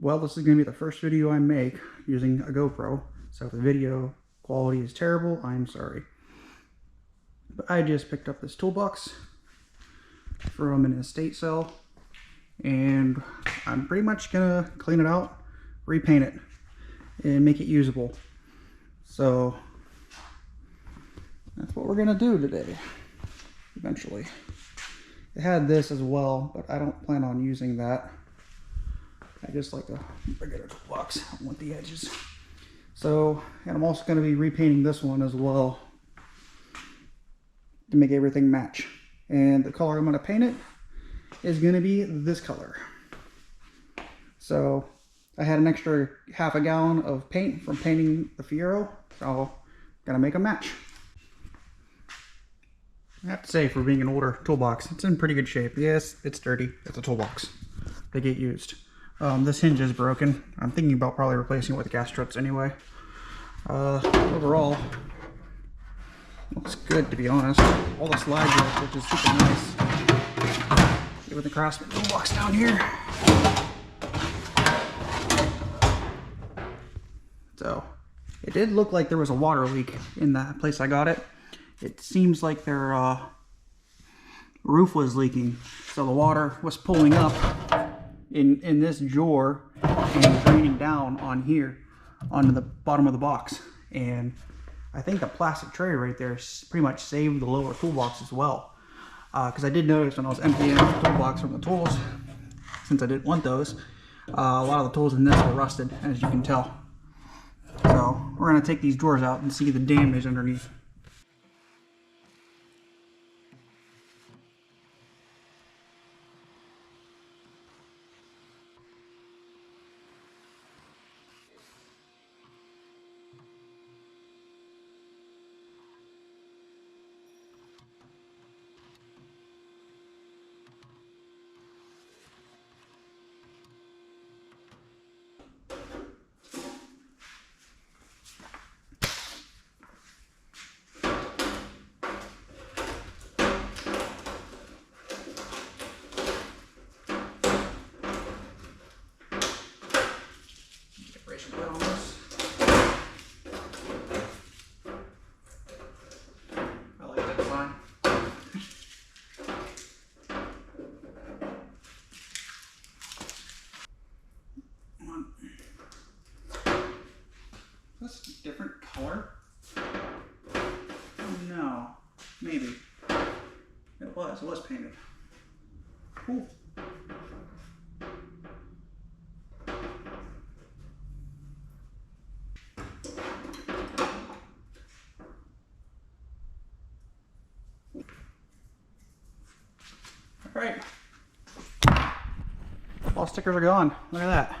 Well, this is going to be the first video I make using a GoPro, so if the video quality is terrible, I'm sorry. But I just picked up this toolbox from an estate sale, and I'm pretty much going to clean it out, repaint it, and make it usable. So that's what we're going to do today, eventually. It had this as well, but I don't plan on using that. I just like the regular toolbox. I want the edges. So, and I'm also going to be repainting this one as well to make everything match. And the color I'm going to paint it is going to be this color. So I had an extra half a gallon of paint from painting the Fiero, so I'm going to make a match. I have to say, for being an older toolbox, it's in pretty good shape. Yes, it's dirty. It's a toolbox. They get used. This hinge is broken. I'm thinking about probably replacing it with gas struts anyway. Overall, looks good, to be honest. All the slides are, which is super nice. See with the craftsman toolbox down here. So, it did look like there was a water leak in the place I got it. It seems like their roof was leaking, so the water was pulling up in this drawer and draining down on here onto the bottom of the box. And I think the plastic tray right there pretty much saved the lower toolbox as well, because I did notice when I was emptying the toolbox from the tools, since I didn't want those, a lot of the tools in this were rusted, as you can tell. So we're going to take these drawers out and see the damage underneath. Is this a different color? No, maybe. It was painted. Cool. All right. All stickers are gone. Look at that.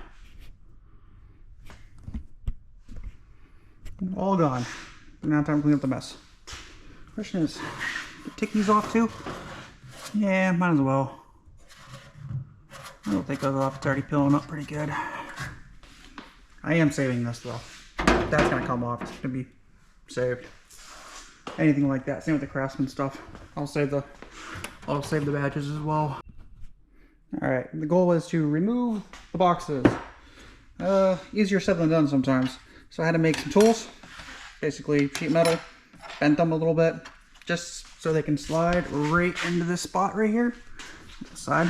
All gone. Now time to clean up the mess. Question is, take these off too? Yeah, might as well. I'll take those off. It's already peeling up pretty good. I am saving this though. That's gonna come off. It's gonna be saved. Anything like that. Same with the craftsman stuff. I'll save the badges as well. All right. The goal was to remove the boxes. Easier said than done sometimes. So I had to make some tools, basically sheet metal, bent them a little bit, just so they can slide right into this spot right here, the side.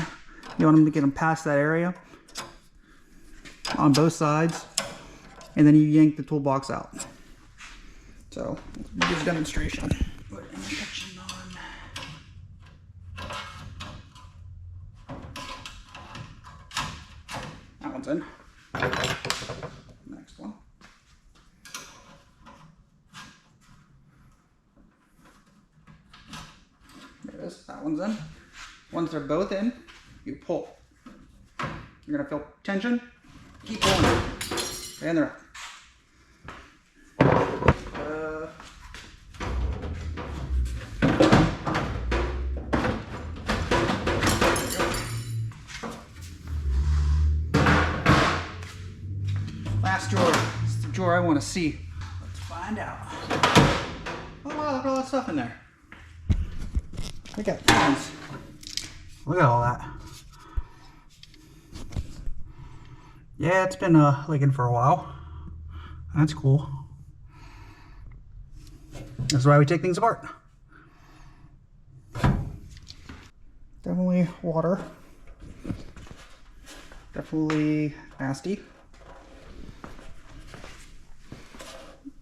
You want them to get them past that area on both sides, and then you yank the toolbox out. So, let's do a demonstration. Put protection on. That one's in. Next one. That one's in. Once they're both in, you pull. You're gonna feel tension. Keep pulling. And they're up. Last drawer. It's the drawer I want to see. Let's find out. Oh wow, look at all that stuff in there. Look at pens. Look at all that. Yeah, it's been leaking for a while. That's cool. That's why we take things apart. Definitely water. Definitely nasty.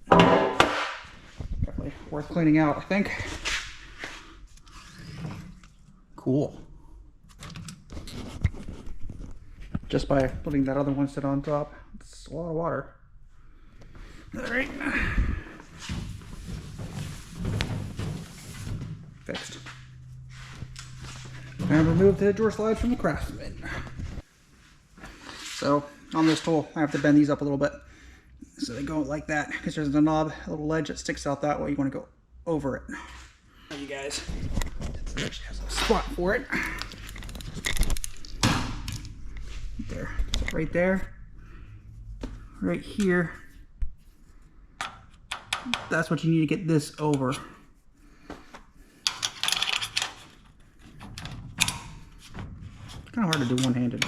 Definitely worth cleaning out, I think. Cool. Just by putting that other one sit on top. It's a lot of water. Alright. Fixed. And remove the drawer slides from the Craftsman. So on this tool, I have to bend these up a little bit. So they go like that, because there's a knob, a little ledge that sticks out that way. You want to go over it. You guys, it actually has a spot for it. There, so right there, right here. That's what you need to get this over. It's kind of hard to do one-handed.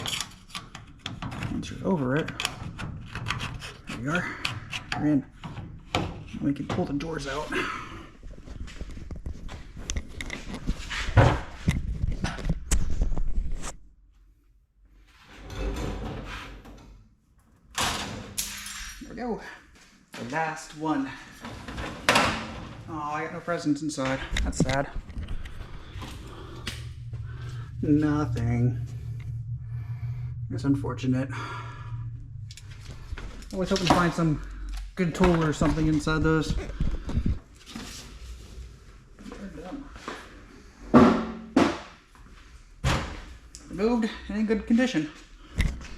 Once you're over it, there you are. You're in. We can pull the drawers out. There we go. The last one. Oh, I got no presents inside. That's sad. Nothing. It's unfortunate. I was hoping to find some good tool or something inside those. Removed and in good condition.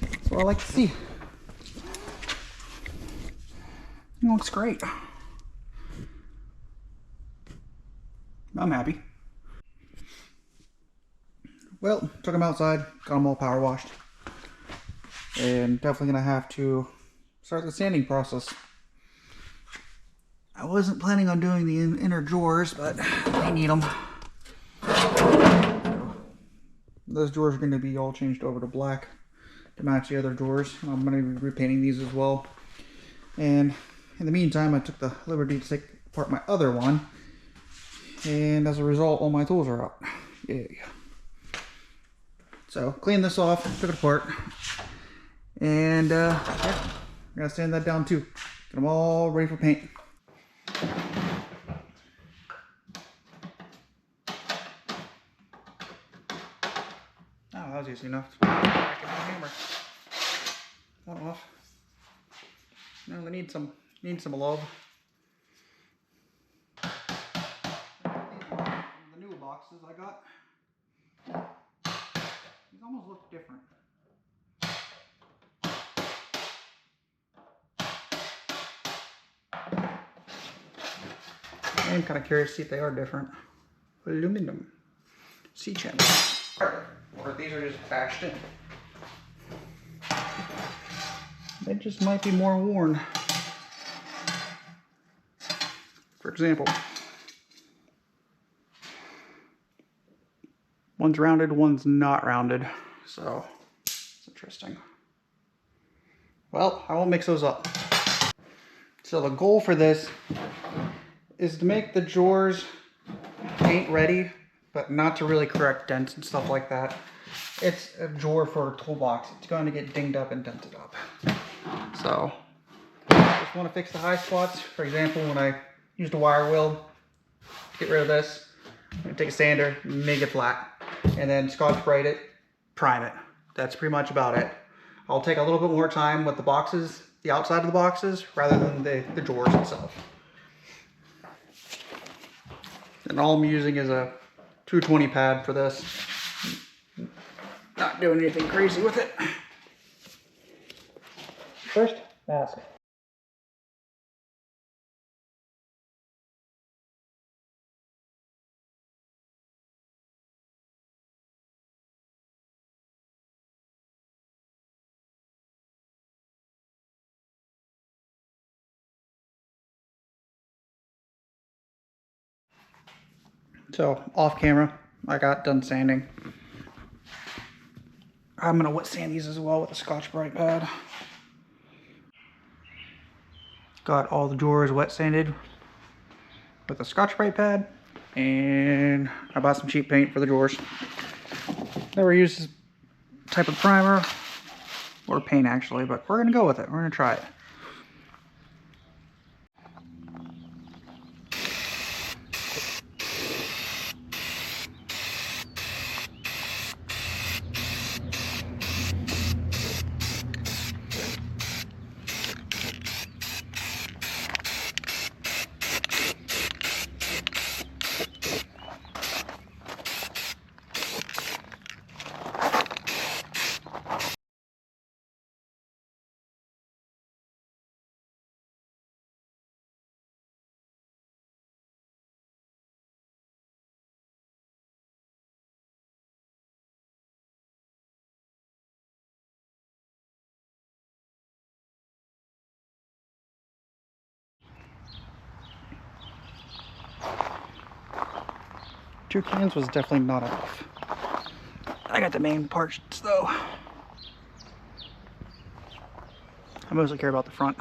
That's what I like to see. It looks great. I'm happy. Well, took them outside, got them all power washed. And definitely gonna have to start the sanding process. I wasn't planning on doing the inner drawers, but I need them. Those drawers are gonna be all changed over to black to match the other drawers. I'm gonna be repainting these as well. And in the meantime, I took the liberty to take apart my other one. And as a result, all my tools are out. Yeah. So, clean this off, took it apart. And, yeah, I'm gonna sand that down too. Get them all ready for paint. Oh, that was easy enough. Hammer. One off. No, they need some love. The new boxes I got, these almost look different. I'm kind of curious to see if they are different. Aluminum. C-channel. Or these are just bashed in. They just might be more worn. For example, one's rounded, one's not rounded. So, it's interesting. Well, I will mix those up. So the goal for this is to make the drawers paint ready, but not to really correct dents and stuff like that. It's a drawer for a toolbox. It's going to get dinged up and dented up. So, I just want to fix the high spots. For example, when I used a wire wheel, get rid of this. I'm going to take a sander, make it flat, and then Scotch Brite it, prime it. That's pretty much about it. I'll take a little bit more time with the boxes, the outside of the boxes, rather than the drawers itself. And all I'm using is a 220 pad for this. Not doing anything crazy with it. First, mask. So, off camera, I got done sanding. I'm gonna wet sand these as well with a Scotch-Brite pad. Got all the drawers wet sanded with a Scotch-Brite pad, and I bought some cheap paint for the drawers. Never used this type of primer or paint actually, but we're gonna go with it. We're gonna try it. Two cans was definitely not enough. I got the main parts though. I mostly care about the front.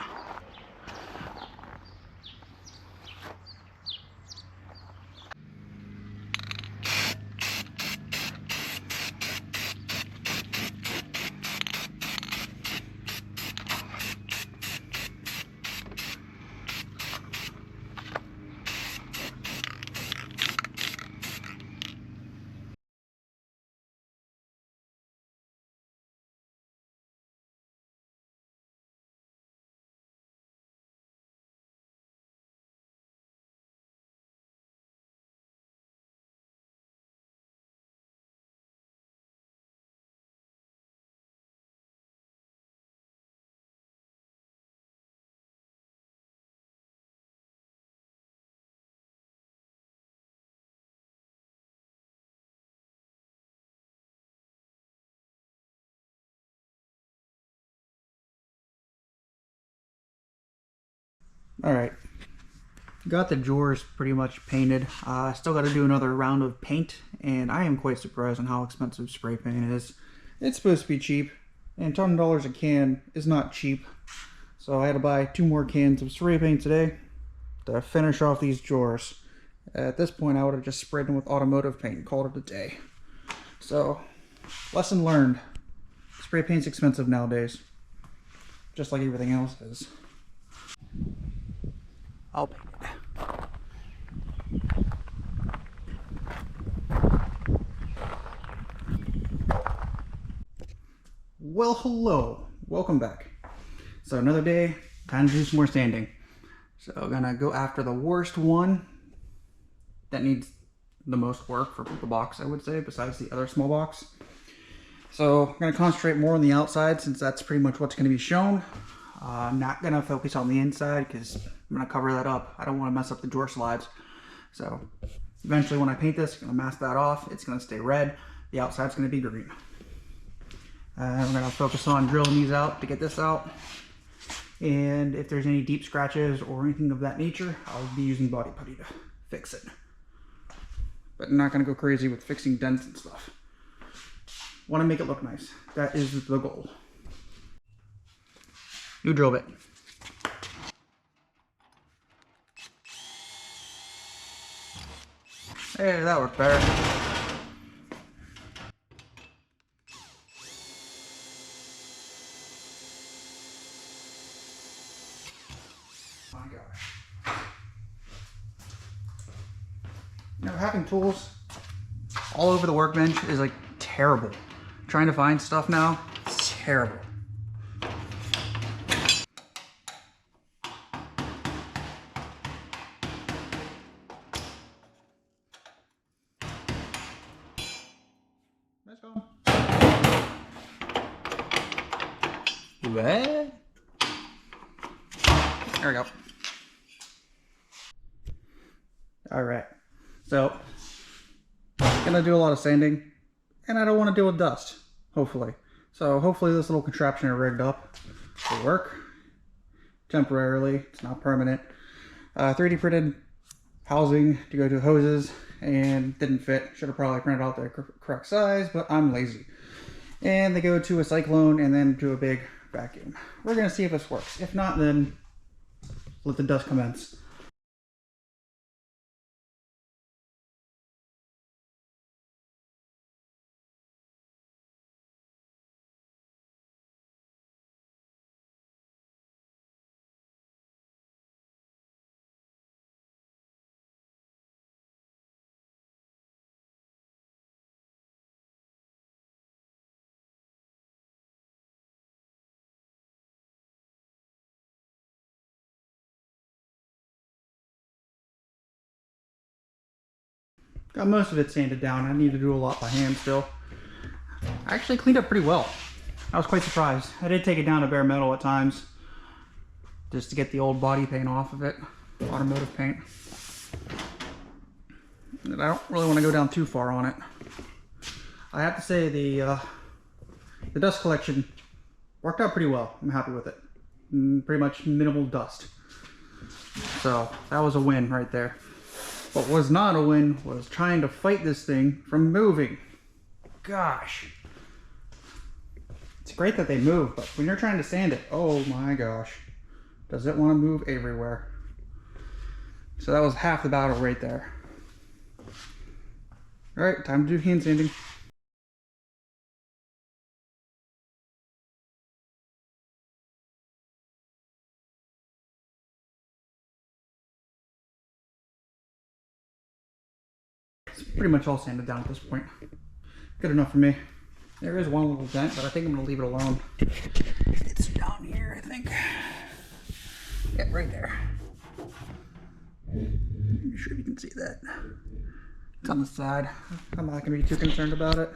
Alright, got the drawers pretty much painted. Still got to do another round of paint, and I am quite surprised on how expensive spray paint is. It's supposed to be cheap, and $10 a can is not cheap. So I had to buy 2 more cans of spray paint today to finish off these drawers. At this point I would have just sprayed them with automotive paint and called it a day. So, lesson learned. Spray paint's expensive nowadays. Just like everything else is. I'll paint it. Well, hello. Welcome back. So another day, time to do some more sanding. So I'm gonna go after the worst one that needs the most work for the box, I would say, besides the other small box. So I'm gonna concentrate more on the outside since that's pretty much what's gonna be shown. I'm not gonna focus on the inside because I'm gonna cover that up. I don't want to mess up the drawer slides. So eventually when I paint this, I'm gonna mask that off. It's gonna stay red. The outside's gonna be green. I'm gonna focus on drilling these out to get this out. And if there's any deep scratches or anything of that nature, I'll be using body putty to fix it. But I'm not gonna go crazy with fixing dents and stuff. Want to make it look nice. That is the goal. New drill bit. Hey, that worked better. My gosh. You know, having tools all over the workbench is like terrible. Trying to find stuff now, it's terrible. Let's go. What? There we go. All right. So, gonna do a lot of sanding, and I don't want to deal with dust, hopefully. So hopefully this little contraption I rigged up will work temporarily. It's not permanent. 3D printed housing to go to hoses and didn't fit. Should have probably printed out the correct size, but I'm lazy. and they go to a cyclone and then to a big vacuum. We're gonna see if this works. If not, then let the dust commence. Got most of it sanded down. I need to do a lot by hand still. I actually cleaned up pretty well. I was quite surprised. I did take it down to bare metal at times just to get the old body paint off of it, automotive paint. And I don't really want to go down too far on it. I have to say the dust collection worked out pretty well. I'm happy with it. Pretty much minimal dust. So that was a win right there. What was not a win was trying to fight this thing from moving. Gosh. It's great that they move, but when you're trying to sand it, oh my gosh. Does it want to move everywhere? So that was half the battle right there. Alright, time to do hand sanding. It's pretty much all sanded down at this point. Good enough for me. There is one little dent, but I think I'm going to leave it alone. It's down here, I think. Yeah, right there. I'm sure you can see that. It's on the side. I'm not going to be too concerned about it.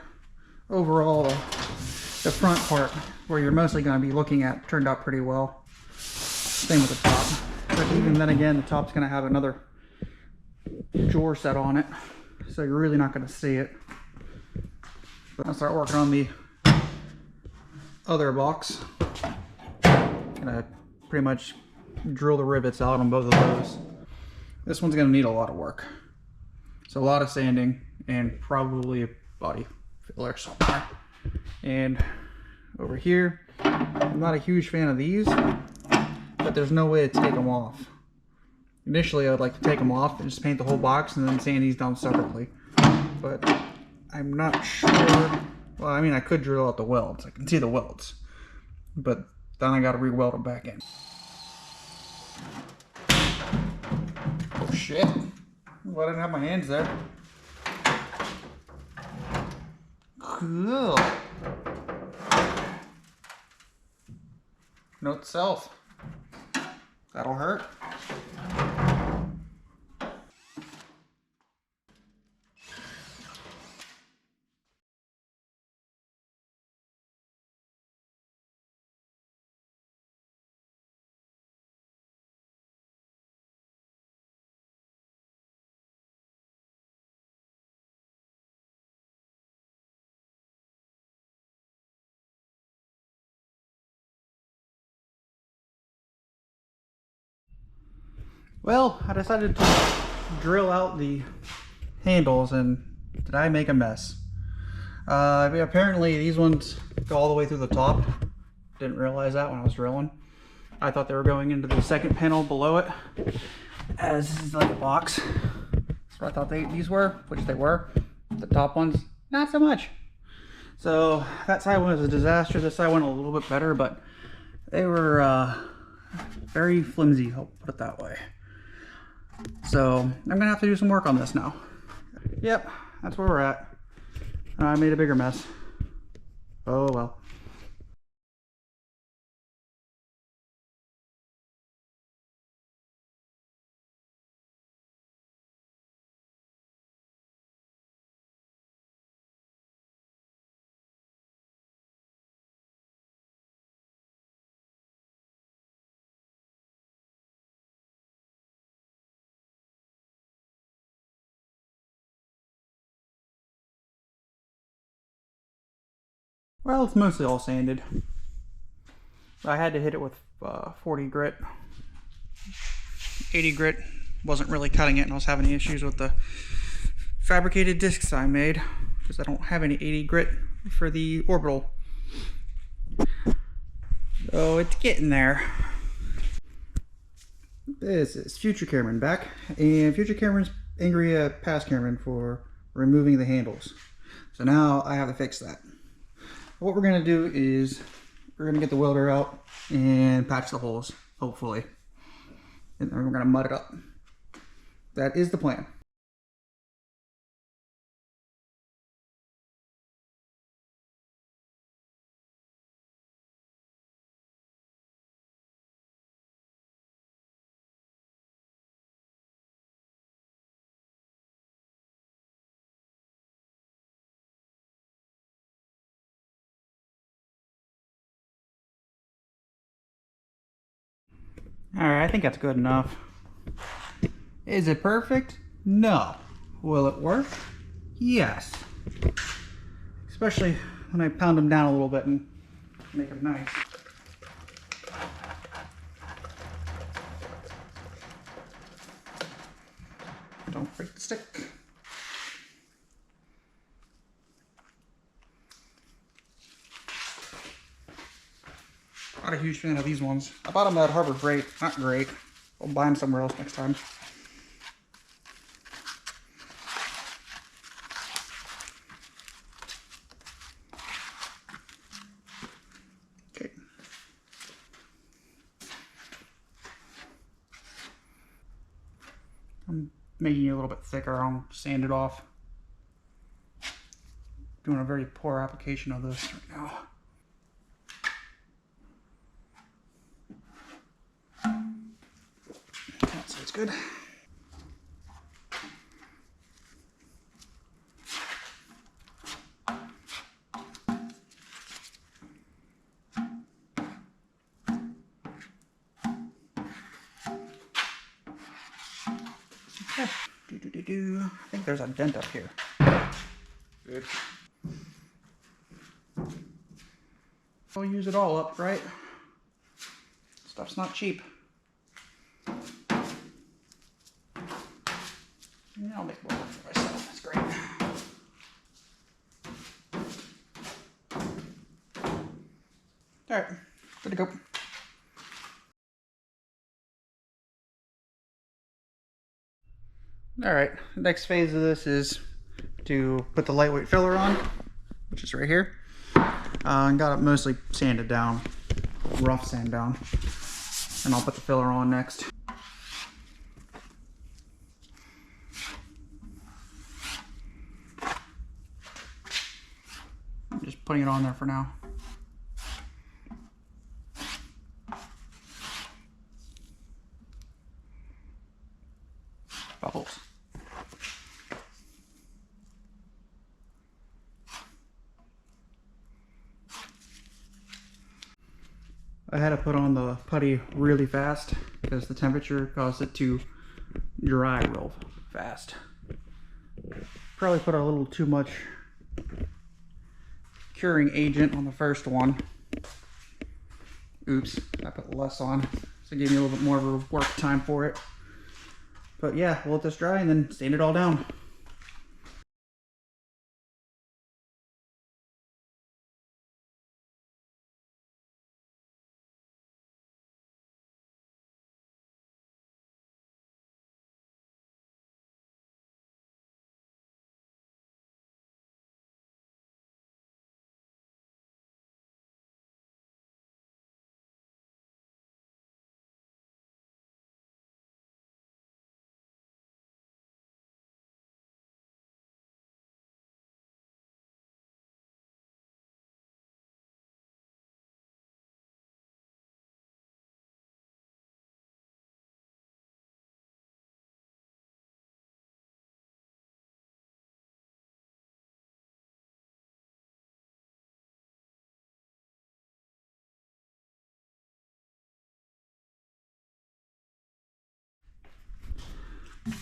Overall, the front part, where you're mostly going to be looking at, turned out pretty well. Same with the top. But even then again, the top's going to have another drawer set on it. So you're really not going to see it. But I'll start working on the other box. Gonna pretty much drill the rivets out on both of those. This one's gonna need a lot of work. So a lot of sanding and probably a body filler somewhere. And over here, I'm not a huge fan of these, but there's no way to take them off. Initially, I would like to take them off and just paint the whole box and then sand these down separately. But I'm not sure. Well, I mean, I could drill out the welds. I can see the welds. But then I gotta re-weld them back in. Oh shit. Well, I didn't have my hands there. Cool. Note to self. That'll hurt. Well, I decided to drill out the handles, and did I make a mess? Apparently these ones go all the way through the top. Didn't realize that when I was drilling. I thought they were going into the second panel below it, as this is like a box. So I thought these were, which they were. The top ones, not so much. So that side was a disaster. This side went a little bit better, but they were very flimsy, I'll put it that way. So I'm gonna have to do some work on this now. Yep, that's where we're at. I made a bigger mess. Oh well. Well, it's mostly all sanded. I had to hit it with 40 grit. 80 grit wasn't really cutting it, and I was having issues with the fabricated discs I made because I don't have any 80 grit for the orbital. So it's getting there. This is future Cameron back, and future Cameron's angry at past Cameron for removing the handles. So now I have to fix that. What we're going to do is we're going to get the welder out and patch the holes, hopefully. And then we're going to mud it up. That is the plan. Alright, I think that's good enough. Is it perfect? No. Will it work? Yes. Especially when I pound them down a little bit and make them nice. Don't break the stick. Not a huge fan of these ones. I bought them at Harbor Freight. Not great. I'll buy them somewhere else next time. Okay. I'm making it a little bit thicker. I'll sand it off. Doing a very poor application of this right now. So it's good. Okay. I think there's a dent up here. Good. We'll use it all up, right? Stuff's not cheap. Yeah, I'll make more work for myself. That's great. Alright, good to go. Alright, the next phase of this is to put the lightweight filler on, which is right here. And got it mostly sanded down, rough sand down. And I'll put the filler on next. I'm just putting it on there for now. Bubbles. I had to put on the putty really fast because the temperature caused it to dry real fast. Probably put a little too much curing agent on the first one. Oops, I put less on, so it gave me a little bit more of a work time for it. But yeah, we'll let this dry and then sand it all down.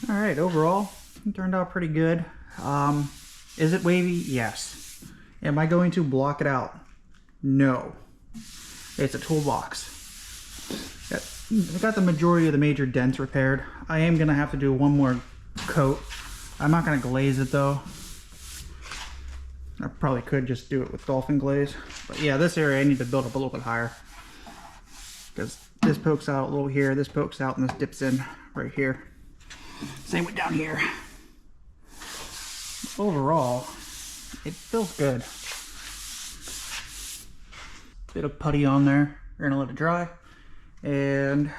Alright, overall, it turned out pretty good. Is it wavy? Yes. Am I going to block it out? No. It's a toolbox. I got the majority of the major dents repaired. I am going to have to do one more coat. I'm not going to glaze it though. I probably could just do it with dolphin glaze. But yeah, this area I need to build up a little bit higher. Because this pokes out a little here, this pokes out, and this dips in right here. Same with down here. Overall, it feels good. Bit of putty on there. We're gonna let it dry. And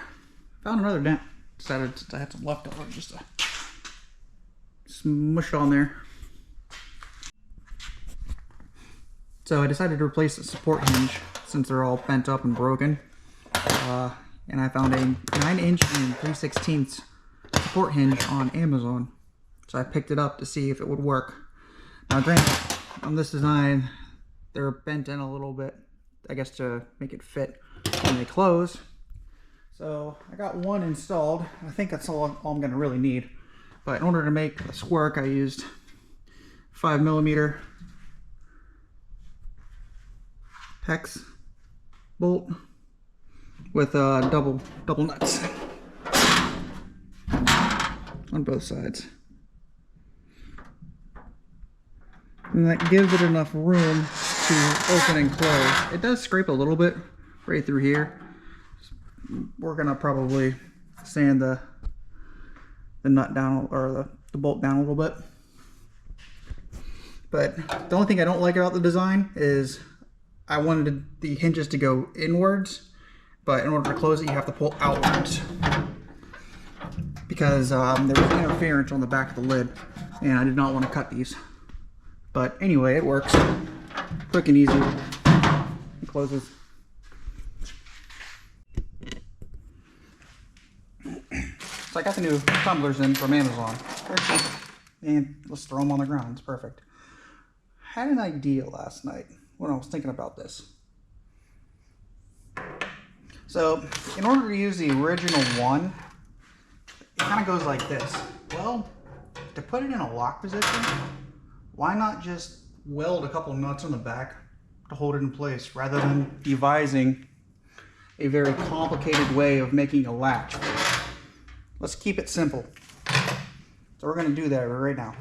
found another dent. Decided since I had some leftover just to smush it on there. So I decided to replace the support hinge since they're all bent up and broken. And I found a 9" and 3/16 support hinge on Amazon. So I picked it up to see if it would work. Now granted, on this design, they're bent in a little bit, I guess to make it fit when they close. So I got one installed. I think that's all I'm gonna really need. But in order to make this work, I used 5mm hex bolt with double nuts on both sides. And that gives it enough room to open and close. It does scrape a little bit right through here. We're gonna probably sand the nut down, or the bolt down a little bit. But the only thing I don't like about the design is I wanted the hinges to go inwards, but in order to close it, you have to pull outwards because there was interference on the back of the lid, and I did not want to cut these. But anyway, it works. Quick and easy. It closes. So I got the new tumblers in from Amazon. Very cheap. And let's throw them on the ground. It's perfect. I had an idea last night when I was thinking about this. So, in order to use the original one, it kind of goes like this. Well, to put it in a lock position, why not just weld a couple nuts on the back to hold it in place rather than devising a very complicated way of making a latch? Let's keep it simple. So we're going to do that right now.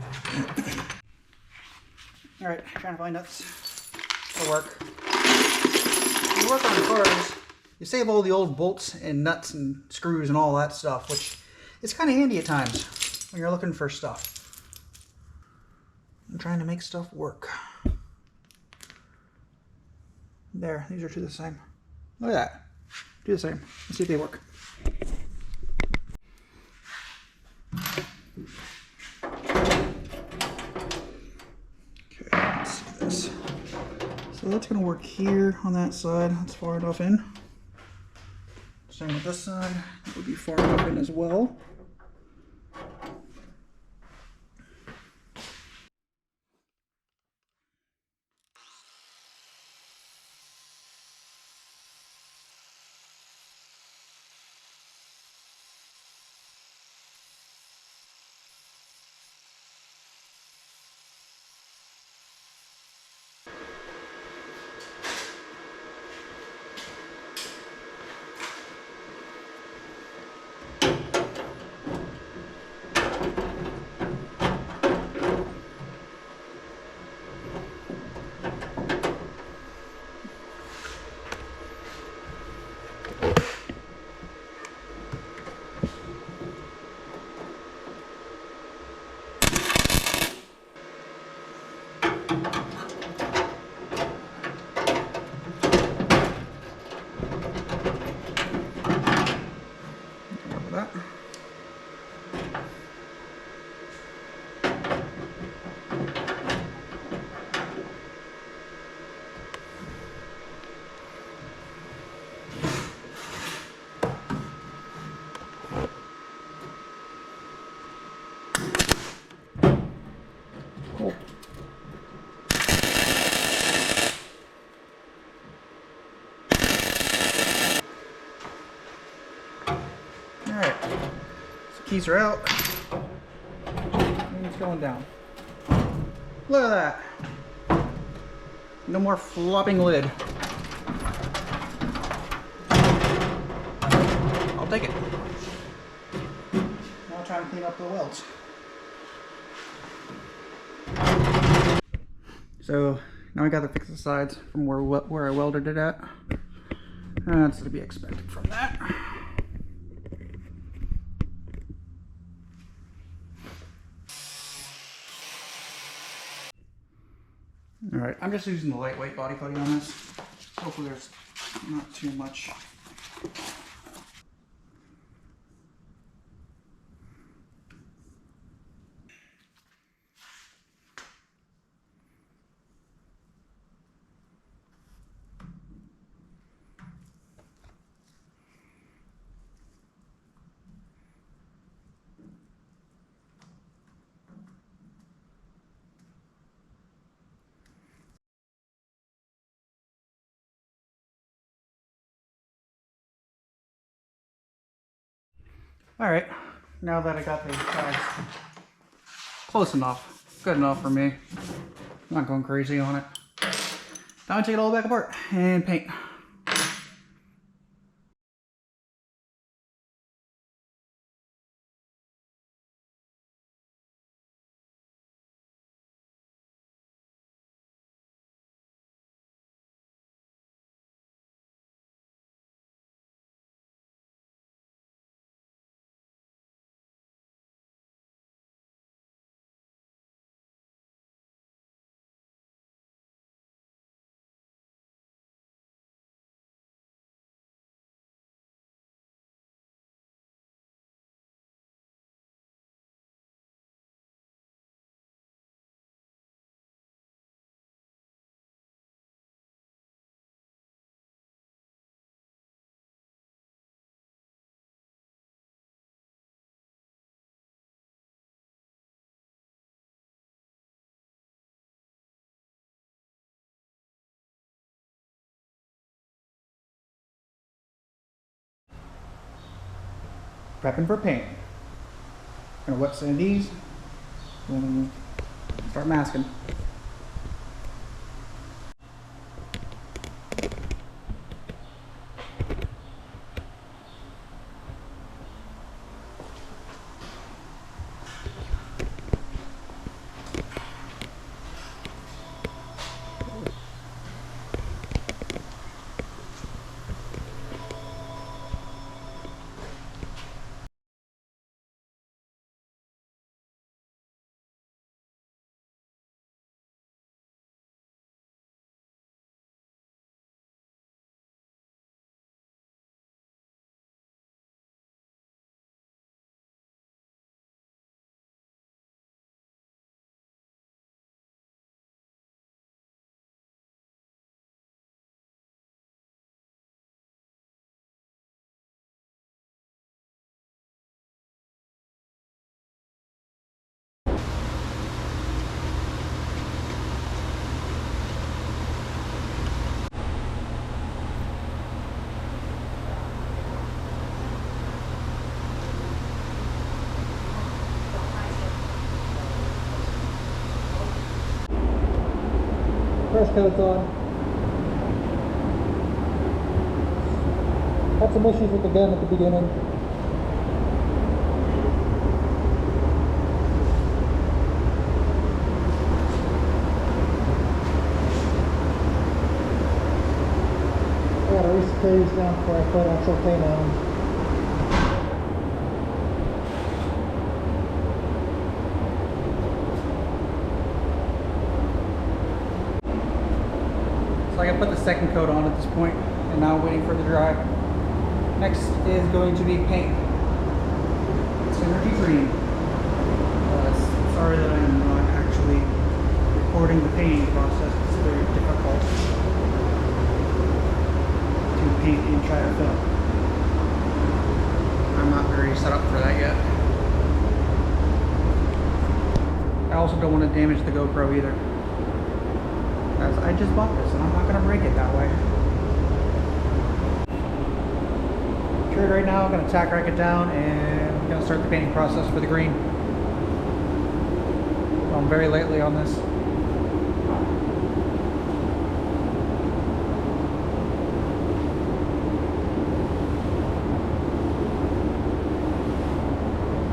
Alright, trying to find nuts to work. When you work on cars, you save all the old bolts and nuts and screws and all that stuff, which is kind of handy at times when you're looking for stuff. I'm trying to make stuff work. There, these are two the same. Look at that. Do the same. Let's see if they work. Okay, let's see this. So that's going to work here on that side. That's far enough in. Same with this side. It would be far enough in as well. Keys are out. And it's going down. Look at that. No more flopping lid. I'll take it. Now I'll try and clean up the welds. So now I got to fix the sides from where I welded it at. That's to be expected from that. Alright, I'm just using the lightweight body coating on this. Hopefully there's not too much. Alright, now that I got the sides close enough, good enough for me, I'm not going crazy on it. Now I take it all back apart and paint. Prepping for paint. Gonna wet sand these and start masking. First coat's on. Had some issues with the gun at the beginning. I gotta re-secure these down before I put actual paint on. So I gotta put the second coat on at this point, and now I'm waiting for it to dry. Next is going to be paint. Synergy green. Sorry that I'm not actually recording the painting process. It's very difficult to paint in China film. I'm not very set up for that yet. I also don't want to damage the GoPro either, as I just bought this and I'm not going to break it that way. Right now I'm going to tack rack it down and I'm going to start the painting process for the green. I'm very lately on this.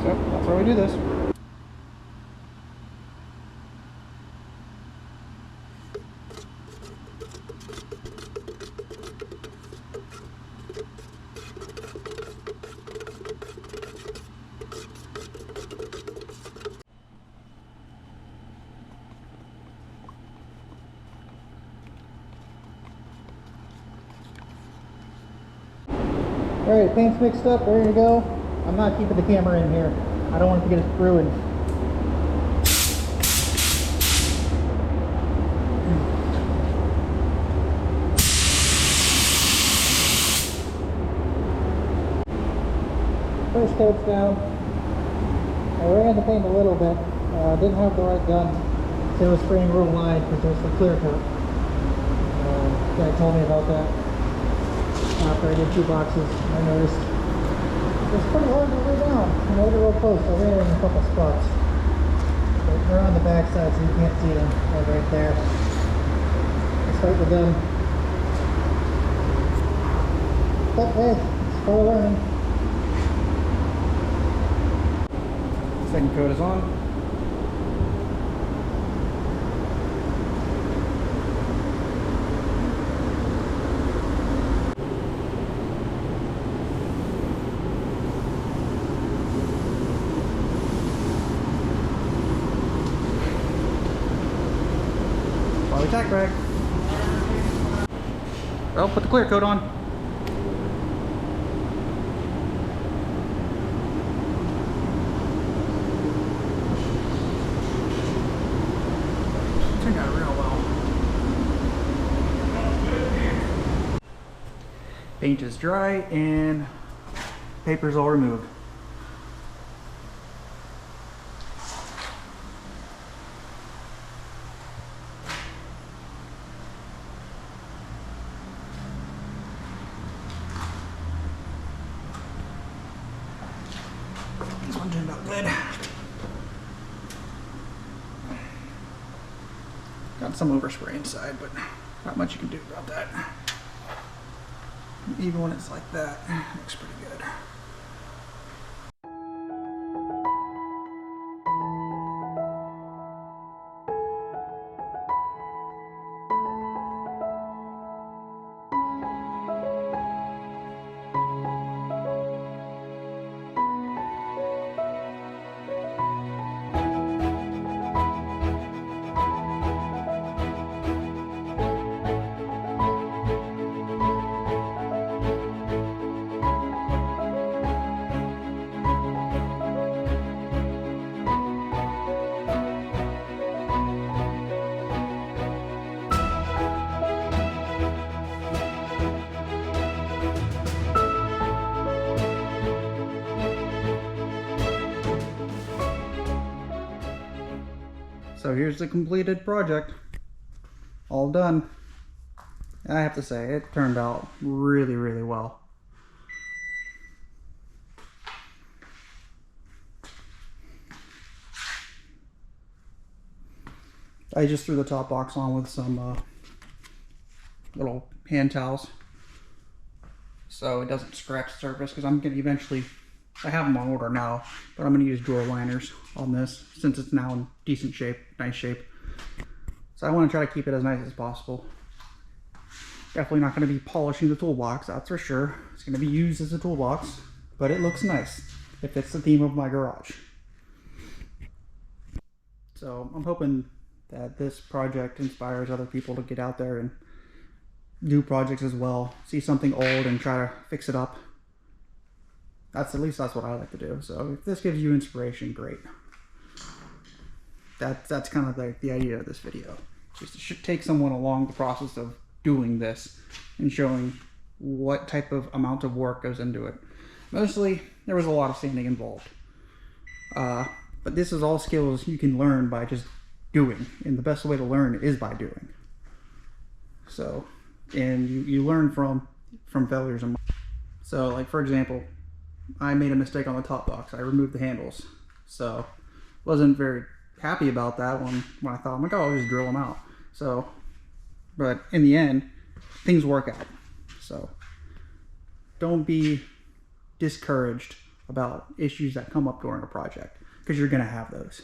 So that's why we do this. Alright, paint's mixed up, ready to go. I'm not keeping the camera in here. I don't want it to get ruined. First coat's down. I ran the paint a little bit. Didn't have the right gun, so it was spraying real wide because there's the clear coat. Guy told me about that after I did 2 boxes. I noticed it's pretty hard to lay down. I made it real close. I ran it in a couple spots. But they're on the back side, so you can't see them. They're right there. I'll start with them. But hey, it's full learning. Second coat is on. Poly tack rag. Well, put the clear coat on. Turned out real well. Paint is dry and paper's all removed. This one turned out good. Got some overspray inside, but not much you can do about that. Even when it's like that, it looks pretty good. So here's the completed project, all done. I have to say, it turned out really, really well. I just threw the top box on with some little hand towels so it doesn't scratch the surface, because I'm going to eventually, I have them on order now, but I'm going to use drawer liners on this since it's now in decent shape, nice shape. So I want to try to keep it as nice as possible. Definitely not going to be polishing the toolbox, that's for sure. It's going to be used as a toolbox, but it looks nice. It fits the theme of my garage. So I'm hoping that this project inspires other people to get out there and do projects as well. See something old and try to fix it up. At least that's what I like to do. So if this gives you inspiration, great. That's kind of the idea of this video. Just to take someone along the process of doing this and showing what type of amount of work goes into it. Mostly, there was a lot of sanding involved. But this is all skills you can learn by just doing. And the best way to learn is by doing. So, and you learn from failures. So, like for example, I made a mistake on the top box. I removed the handles. So, wasn't very happy about that when I thought, I'm like, oh, I'll just drill them out. So, but in the end, things work out. So, don't be discouraged about issues that come up during a project, because you're going to have those.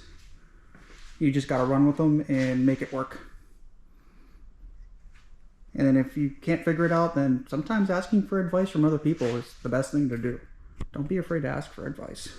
You just got to run with them and make it work. And then if you can't figure it out, then sometimes asking for advice from other people is the best thing to do. Don't be afraid to ask for advice.